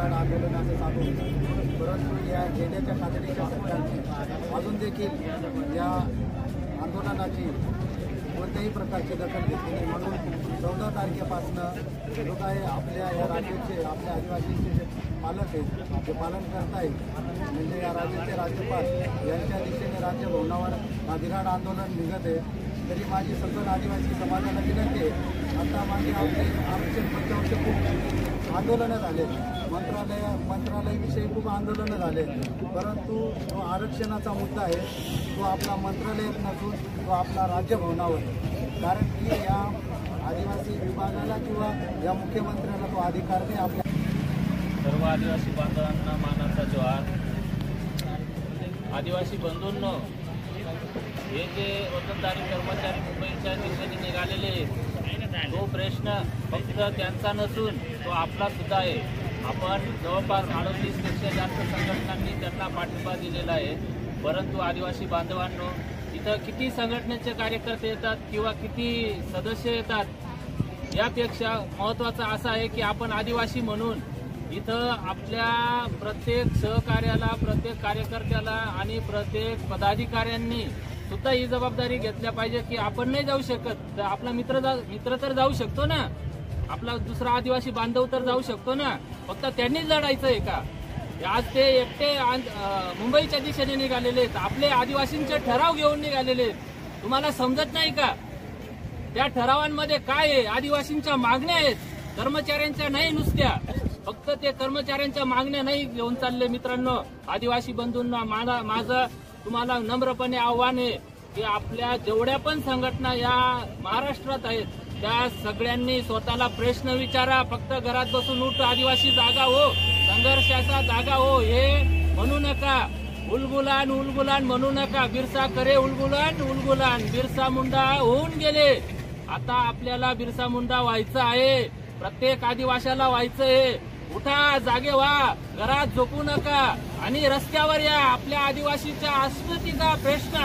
माझीघाट आंदोलन असं चालू होतं, परंतु या खेड्याच्या खात्रीच्या सरकारने अजून देखील या आंदोलनाची कोणत्याही प्रकारची दखल घेतली नाही। म्हणून 14 तारखेपासून जो काय आपल्या या राज्याचे आपल्या आदिवासींचे जे पालक आहेत ते पालन करतायत, म्हणजे या राज्याचे राज्यपाल यांच्या दिशेने राज्यभवनावर माझीघाट आंदोलन निघत आहे। तरी माझी सकल आदिवासी समाजाला विनंती आहे, आता मागे आमचे पक्षाचे खूप आंदोलनं झाले, मंत्रालयाविषयी खूप आंदोलनं झाले, परंतु जो आरक्षणाचा मुद्दा आहे तो आपला मंत्रालयात नसून तो आपला राज्यभवनावर, कारण की या आदिवासी विभागाला किंवा या मुख्यमंत्र्याला तो अधिकार नाही। आपल्या सर्व आदिवासी बांधवांना मानाचा जोहार। आदिवासी बंधूंनो, हे जे वतनदारी कर्मचारी मुंबईच्या दिशेने निघालेले तो प्रश्न फक्त त्यांचा नसून तो आपला सुद्धा आहे। आपण जवळपास 38 पेक्षा जास्त संघटनांनी त्यांना पाठिंबा दिलेला आहे, परंतु आदिवासी बांधवांनो, इथं किती संघटनेचे कार्यकर्ते येतात किंवा किती सदस्य येतात, यापेक्षा महत्त्वाचं असं आहे की आपण आदिवासी म्हणून इथं आपल्या प्रत्येक सहकार्याला, प्रत्येक कार्यकर्त्याला आणि प्रत्येक पदाधिकाऱ्यांनी सुद्धा ही जबाबदारी घेतल्या पाहिजे की आपण नाही जाऊ शकत, तर आपला मित्र तर जाऊ शकतो ना, आपला दुसरा आदिवासी बांधव तर जाऊ शकतो ना, फक्त त्यांनीच लढायचं आहे का? आज ते एकटे मुंबईच्या दिशेने निघालेले आहेत, आपले आदिवासींचे ठराव घेऊन निघालेले आहेत। तुम्हाला समजत नाही का त्या ठरावांमध्ये काय आहे? आदिवासींच्या मागण्या आहेत, कर्मचाऱ्यांच्या नाही नुसत्या, फक्त ते कर्मचाऱ्यांच्या मागण्या नाही घेऊन चालले। मित्रांनो, आदिवासी बंधूंना माझं तुम्हाला नम्रपणे आव्हान आहे की आपल्या जेवढ्या पण संघटना या महाराष्ट्रात आहेत त्या सगळ्यांनी स्वतःला प्रश्न विचारा। फक्त घरात बसून उठ आदिवासी जागा हो, संघर्षाचा जागा हो हे म्हणू नका, उलगुलान उलगुलान म्हणू नका। बिरसा करे उलगुलान उलगुलान, बिरसा मुंडा होऊन गेले, आता आपल्याला बिरसा मुंडा व्हायचं आहे, प्रत्येक आदिवाशाला व्हायचं आहे। उठा, जागे व्हा, घरात झोपू नका आणि रस्त्यावर या। आपल्या आदिवासीच्या अस्मितेचा प्रश्न